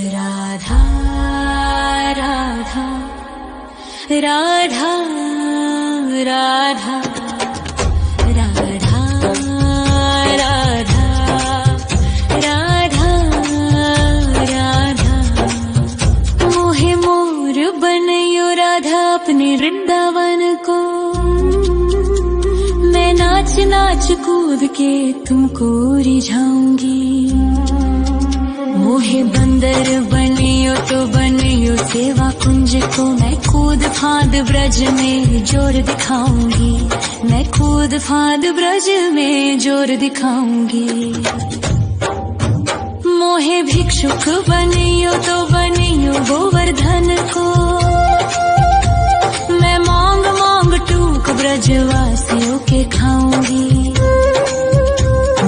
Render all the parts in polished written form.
राधा राधा राधा राधा राधा राधा राधा राधा मोहे मोर बनयो राधा अपने वृंदावन को। मैं नाच नाच कूद के तुमको रिझाऊंगी। मोहे बंदर बनियो तो बनियो सेवा कुंज को। मैं कूद फांद ब्रज में जोर दिखाऊंगी। मैं कूद फांद ब्रज में जोर दिखाऊंगी। मोहे भिक्षुक बनियो तो बनियो गोवर्धन को। मैं मांग मांग टूक ब्रजवासियों के खाऊंगी।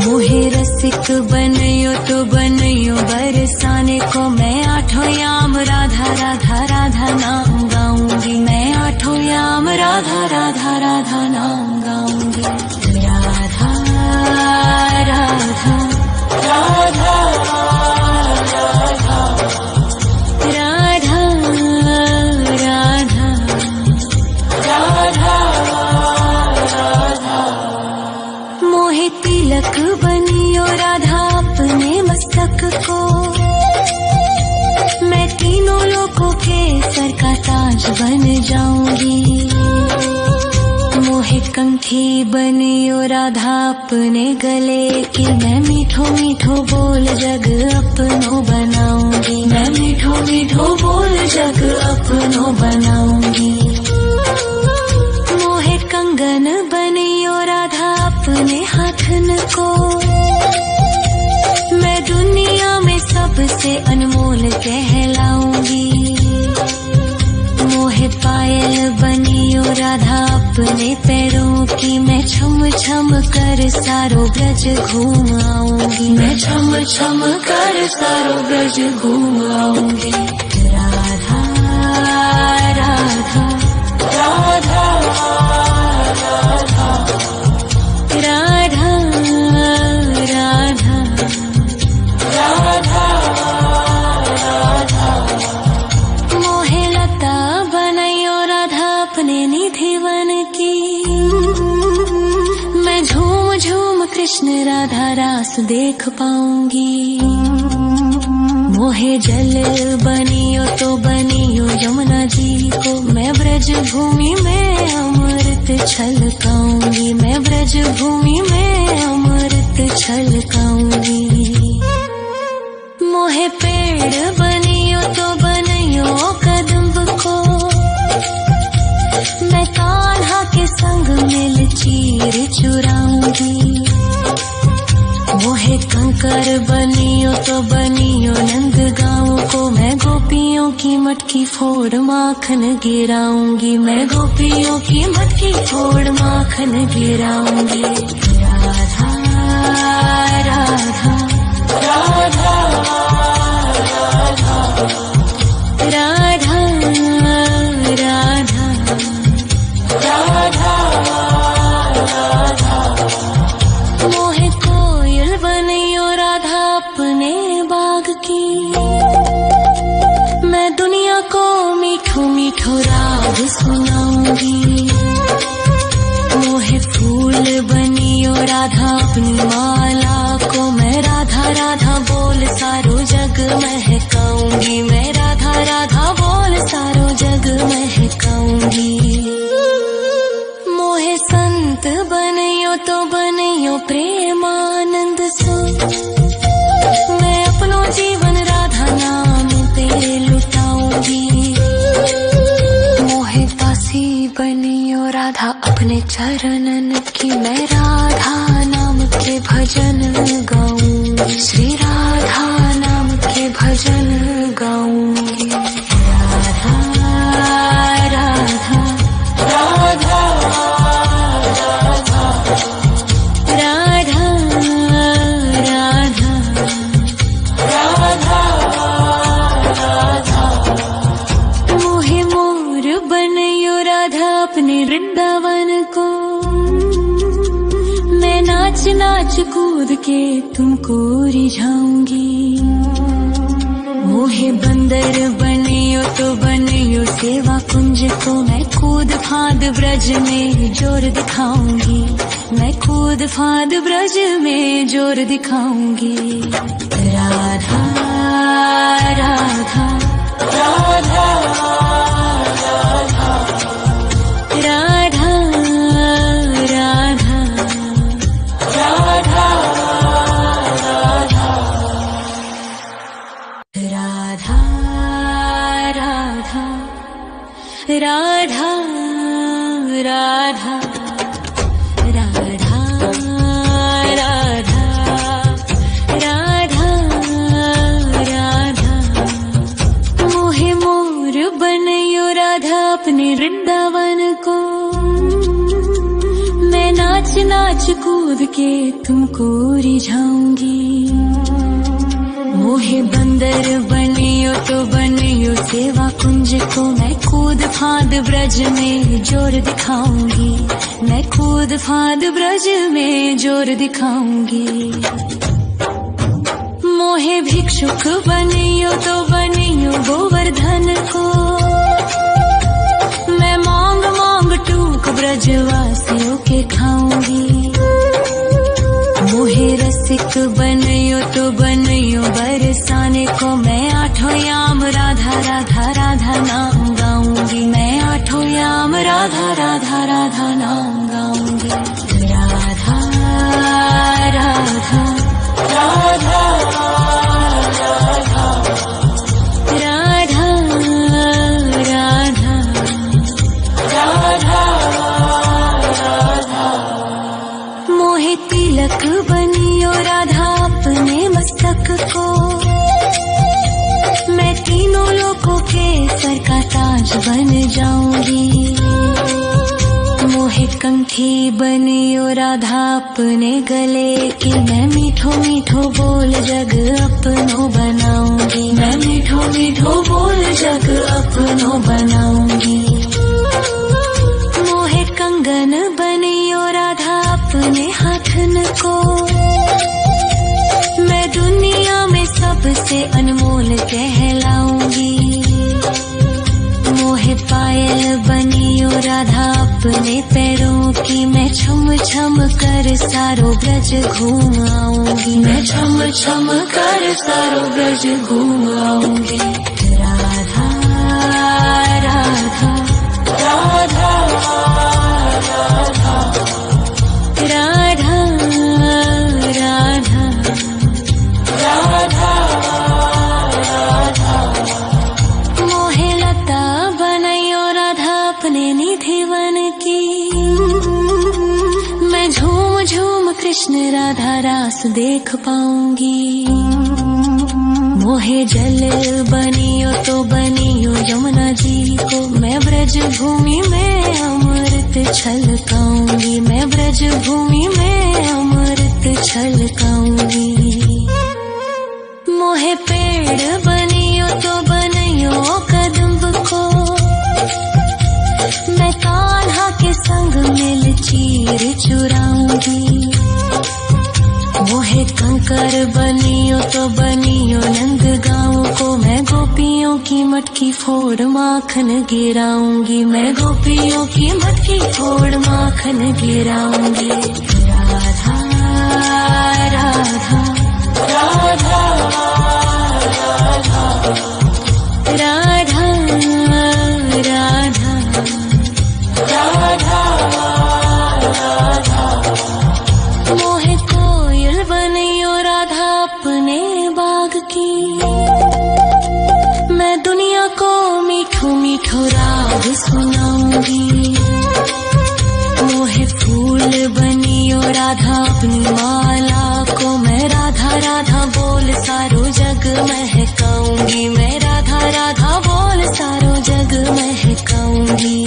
मोहे रसिक बनियो तो बनियो बरसाने को। मैं आठों याम राधा राधा राधा नाम गाऊंगी। मैं आठों याम राधा राधा राधा नाम गाऊंगी। राधा राधा राधा राधा राधा राधा राधा मोहे तिलक बनियो राधा अपने मस्तक को। मैं तीनों लोगों के सर का ताज बन जाऊंगी। मोहे कंठी बनियो राधा अपने गले की। मैं मीठो मीठो बोल जग अपनो बनाऊंगी। मैं मीठो मीठो बोल जग अपनो बनाऊंगी। मोहे कंगन बनियो राधा अपने हाथन को। मैं दुनिया में सबसे अनमोल कहलाऊंगी। मोहे पायल बनियो राधा अपने पैरों की। मैं छम छम कर सारो ब्रज घूम आऊंगी। मैं छम छम कर सारो ब्रज घूम आऊंगी। राधा राधा राधा राधा राधा राधा राधा राधा मोहे लता बनायो राधा अपने निधि वन की। मैं झूम झूम कृष्ण राधा रास देख पाऊंगी। मोहे जल बनियो तो बनियो यमुना जी को। मैं ब्रज भूमि में अमृत छलकाऊंगी। मैं ब्रज भूमि में अमृत छलकाऊंगी। मोहे पेड़ बनियो तो बनियो कदम्ब को। मैं कान्हा के संग मिल चीर चुराऊंगी। मोहे कंकर बनियो तो बनियो नंद गाँव को। मैं गोपियों की मटकी फोड़ माखन गिराऊंगी। मैं गोपियों की मटकी फोड़ माखन गिराऊंगी। राधा राधा राधा राधा राधा राधा राधा मोहे कोयल बनियो राधा अपने बाग की। मैं दुनिया को मीठो मीठो राग सुनाऊंगी। मोहे फूल बनियो राधा अपनी माला को। मैं राधा राधा बोल सारो जग महकाऊंगी। मैं राधा राधा बोल सारो जग महकाऊंगी। मोहे संत बनियो तो बनियो प्रेमानंद सो। मैं अपनो जीवन राधा नाम पे लुटाऊंगी। मोहे दासी बनियो राधा अपने चरणन की। मैं राधा नाम के भजन गाऊंगी। श्री राधा नाम के भजन गाऊंगी। राधा राधा राधा राधा राधा राधा राधा राधा मोहे मोर बनयो राधा अपने वृंदावन को। मैं नाच नाच कूद के तुमको रिझाऊंगी। मोहे बंदर बनियो तो बनियो सेवा कुंज को, मैं कूद फांद ब्रज में जोर दिखाऊंगी, मैं कूद फांद ब्रज में जोर दिखाऊंगी। राधा राधा राधा राधा राधा राधा राधा राधा राधा राधा राधा राधा। मोहे मोर बनयो राधा अपने वृंदावन को, मैं नाच नाच कूद के तुमको रिझाऊंगी। मोहे बंदर बनियो तो बनियो सेवा कुंज को, मैं कूद फांद ब्रज में जोर दिखाऊंगी, मैं कूद फांद ब्रज में जोर दिखाऊंगी। मोहे भिक्षुक बनियो तो बनियो गोवर्धन को, मैं मांग मांग टूक ब्रजवासियों के खाऊंगी। मोहे रसिक बनयो तो बनयो बरसाने को, मैं आठों याम राधा राधा राधा नाम गाऊंगी, मैं आठों याम राधा राधा राधा नाम गाऊंगी। राधा राधा राधा राधा राधा राधा राधा। मोहे तिलक बनियो राधा अपने मस्तक को, मैं तीनों लोकों के सर का ताज बन जाऊंगी। मोहे कंठी बनियो राधा अपने गले की, मैं मीठो मीठो बोल जग अपनो बनाऊंगी, मैं मीठो मीठो बोल जग अपनो बनाऊंगी। मोहे कंगन बनियो राधा अपने हाथन को, मैं दुनिया में सबसे अनमोल कहलाऊंगी। मोहे पायल बनियो राधा अपने पैरों की, मैं छम छम कर सारो ब्रज घूम आऊंगी, मैं छम छम कर सारो ब्रज घूम आऊंगी। राधा राधा राधा राधा राधा राधा राधा। मोहे लता बनयो राधा अपने निधि वन की, मैं झूम झूम कृष्ण राधा रास देख पाऊंगी। मोहे जल बनियो तो बनियो यमुना जी को, मैं ब्रज भूमि में अमृत छलकाऊंगी, मैं ब्रज भूमि में अमृत छलकाऊंगी। मोहे पेड़ बनियो तो बनियो कदम्ब को, मैं कान्हा के संग मिल चीर चुराऊंगी। मोहे कंकर बनियो तो बनियो नंद गाँव को, मैं गोपियों की मटकी फोड़ माखन गिराऊंगी, मैं गोपियों की मटकी फोड़ माखन गिराऊंगी। राधा राधा राधा राधा राधा राधा राधा। मोहे कोयल बनियो राधा अपने बाग की, मैं दुनिया को मीठो मीठो राग सुनाऊंगी। मोहे फूल बनियो राधा अपनी माला को, मैं राधा राधा बोल सारो जग महकाऊंगी, मैं राधा राधा बोल सारो जग महकाऊंगी।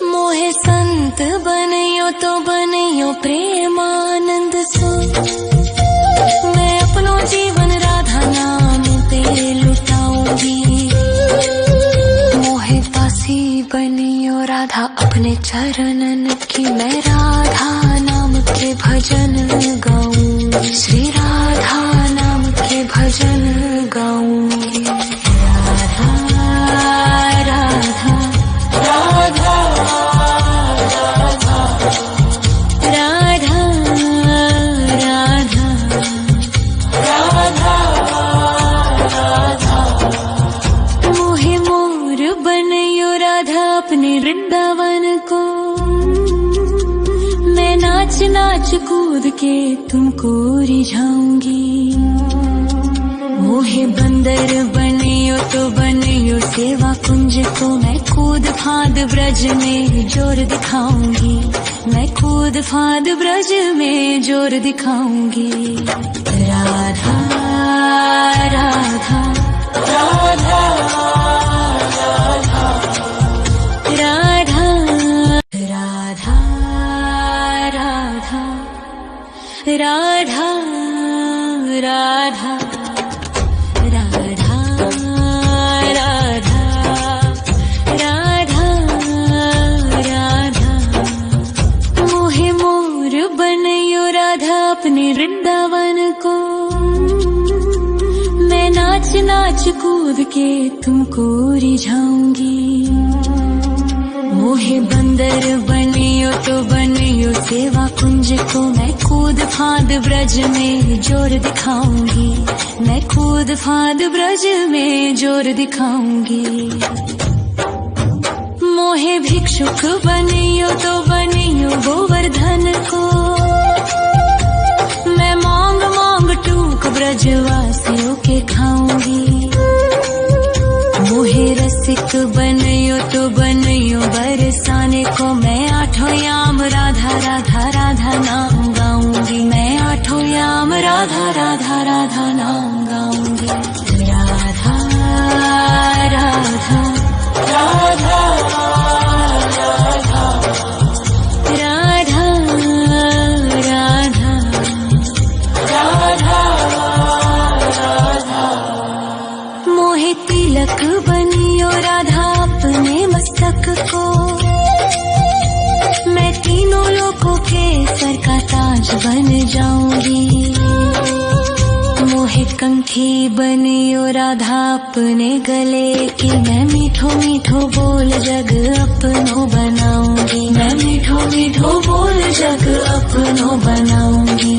मोहे संत बनियो तो बनियो प्रेमानंद सो, मैं अपनो जीवन राधा नाम पे लुटाऊंगी। मोहे दासी बनियो राधा अपने चरणन की, मैं राधा नाम के भजन गाऊं, श्री राधा नाम के भजन गाऊं। नाच कूद के तुमको रिझाऊंगी। मोहे बंदर बनियो तो बनियो सेवा कुंज को, मैं कूद फांद ब्रज में जोर दिखाऊंगी। मैं कूद फांद ब्रज में जोर दिखाऊंगी। राधा राधा राधा राधा राधा राधा राधा राधा राधा राधा राधा राधा। मोहे मोर बनयो राधा अपने वृंदावन को, मैं नाच नाच कूद के तुमको रिझाऊंगी। मोहे बंदर बनियो तो बनियो सेवा कुंज को, मैं कूद फांद ब्रज में जोर दिखाऊंगी। मैं कूद फांद ब्रज में जोर दिखाऊंगी। मोहे भिक्षुक बनियो तो बनियो गोवर्धन को, मैं मांग मांग टूक ब्रजवासियों के खाऊंगी। मोहे रसिक बनियो तो बनियो बरसाने को, मैं आठों याम राधा राधा राधा नाम गाऊंगी। मैं आठों याम राधा राधा राधा नाम गाऊंगी। राधा राधा राधा राधा राधा राधा राधा। मोहे तिलक बनियो राधा अपने मस्तक को, मैं तीनों लोगों के सर का ताज बन जाऊंगी। मोहे कंठी बनियो राधा अपने गले की, मैं मीठो मीठो बोल जग अपनो बनाऊंगी। मैं मीठो मीठो बोल जग अपनो बनाऊंगी।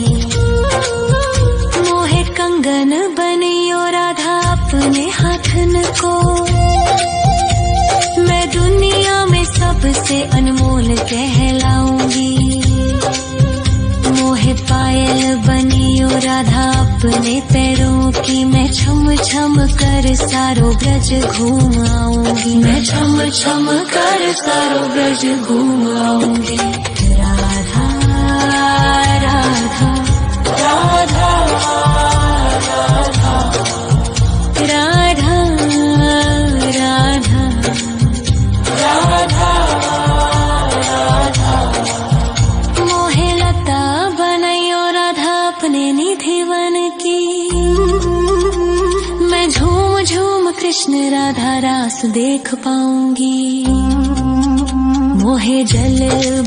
मोहे कंगन बनियो राधा अपने हाथन को, मैं दुनिया में सबसे अनमोल कहलाऊंगी। मोहे पायल बनियो राधा अपने पैरों की, मैं छम छम कर सारो ब्रज घूम आऊंगी। मैं छम छम कर सारो ब्रज घूम आऊंगी। राधा राधा राधा राधा राधा राधा राधा। मोहे लता बनयो राधा अपने निधि वन की, मैं झूम झूम कृष्ण राधा रास देख पाऊंगी। मोहे जल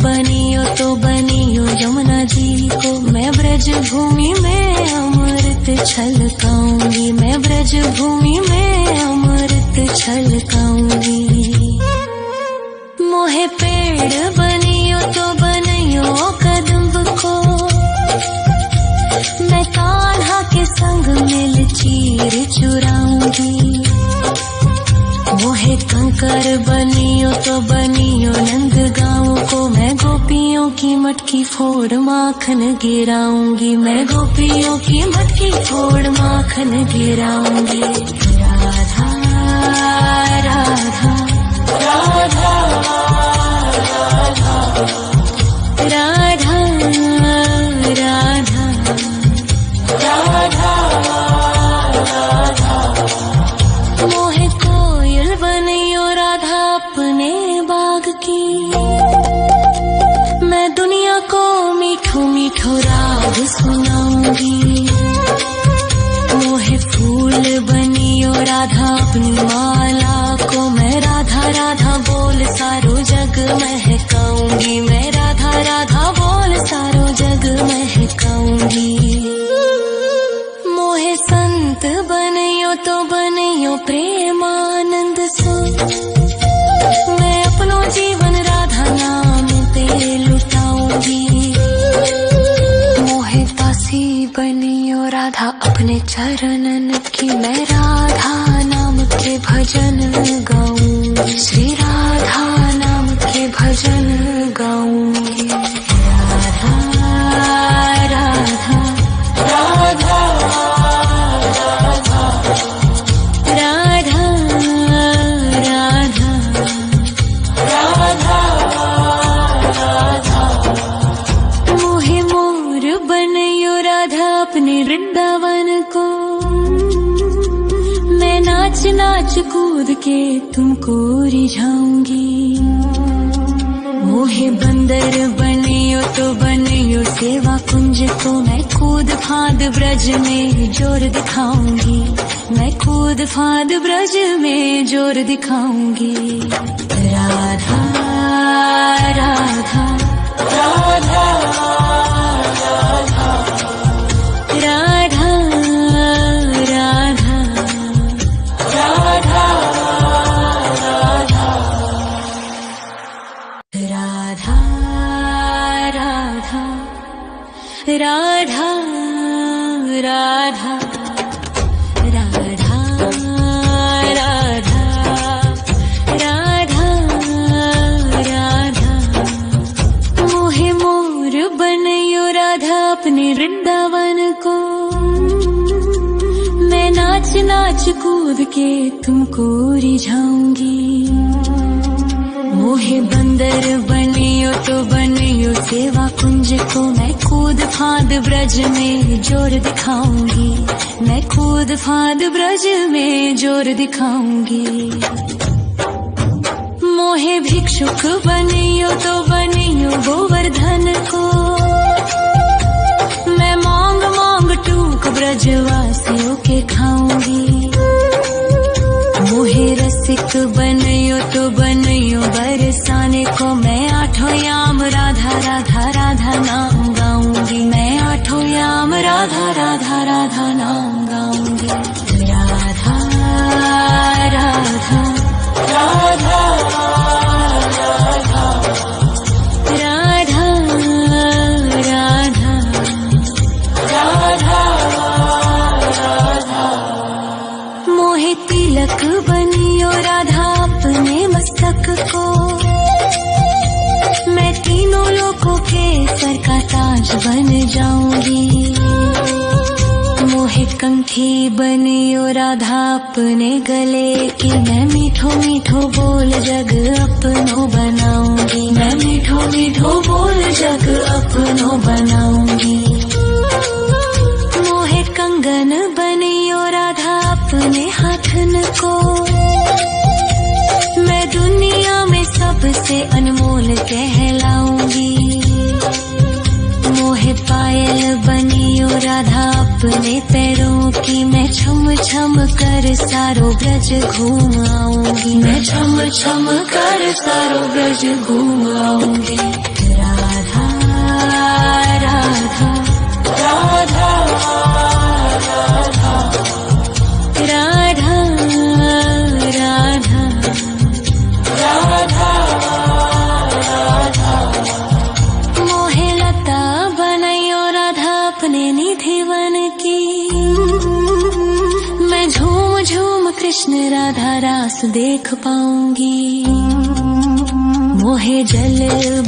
बनियो तो बनियो यमुना जी को, मैं ब्रज भूमि में अमृत छलकाऊंगी। मैं ब्रज भूमि में अमृत छलकाऊंगी। मोहे पेड़ बनियो तो बनियो कदम्ब को, मैं कान्हा के संग मिल चीर चुराऊंगी। मोहे कंकर बनियो तो बनियो नंद गाँव को, मैं गोपियों की मटकी फोड़ माखन गिराऊंगी। मैं गोपियों की मटकी फोड़ माखन गिराऊंगी। राधा राधा राधा राधा राधा राधा राधा। मोहे कोयल बनियो राधा अपने बाग की, मैं दुनिया को मीठो मीठो राग सुनाऊंगी। मोहे फूल बनियो राधा अपनी माला को, मैं राधा राधा बोल सारो जग महकाऊंगी। मैं राधा राधा बोल सारो जग महकाऊंगी। मोहे संत बनियो तो बनियो प्रेमानंद सो, मैं अपनो जीवन राधा नाम पे लुटाऊंगी। मोहे दासी बनियो राधा अपने चरणन की, मैं राधा नाम के भजन गाऊंगी। श्री राधा नाम के भजन गाऊंगी। राधा नाच नाच कूद के तुमको रिझाऊंगी। मोहे बंदर बनियो तो बनियो सेवा कुंज को, मैं कूद फांद ब्रज में जोर दिखाऊंगी। मैं कूद फांद ब्रज में जोर दिखाऊंगी। राधा राधा राधा राधा राधा राधा राधा राधा राधा राधा राधा राधा राधा राधा। मोहे मोर बनयो राधा अपने वृंदावन को, मैं नाच नाच कूद के तुमको रिझाऊंगी। मोहे बंदर बनियो तो बनियो सेवा कुंज को, मैं कूद फांद ब्रज में जोर दिखाऊंगी। मैं कूद फांद ब्रज में जोर दिखाऊंगी। मोहे भिक्षुक बनियो तो बनियो गोवर्धन को, मैं मांग मांग टूक ब्रजवासियों के खाऊंगी। मोहे रसिक बनियो तो बनियो बरसाने को, मैं आठों याम राधा राधा राधा नाम गाऊंगी। मैं आठों याम राधा राधा राधा नाम गाऊंगी। राधा राधा राधा राधा राधा राधा राधा राधा। मोहे तिलक बनियो राधा अपने मस्तक को, मैं तीनों लोकों के सर का ताज बन जाऊंगी। मोहे कंठी बनियो राधा अपने गले की, मैं मीठो मीठो बोल जग अपनो बनाऊंगी। मैं मीठो मीठो बोल जग अपनो बनाऊंगी। मोहे कंगन बनियो राधा अपने हाथन को, मैं दुनिया में सबसे अनमोल कहलाऊंगी। मोहे पायल बनियो राधा अपने पैरों की, मैं छम छम कर सारो ब्रज घूम आऊंगी। मैं छम छम कर सारो ब्रज घूम आऊंगी। राधा राधा राधा राधा राधा राधा राधा राधा। मोहे लता बनयो राधा अपने निधिवन की, मैं झूम झूम कृष्ण राधा रास देख पाऊंगी। मोहे जल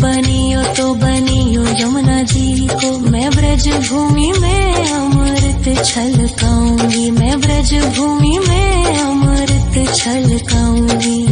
बनियो तो बनियो यमुना जी को, मैं ब्रज भूमि में अमृत छलकाऊंगी। मैं ब्रज भूमि में अमृत छलकाऊंगी।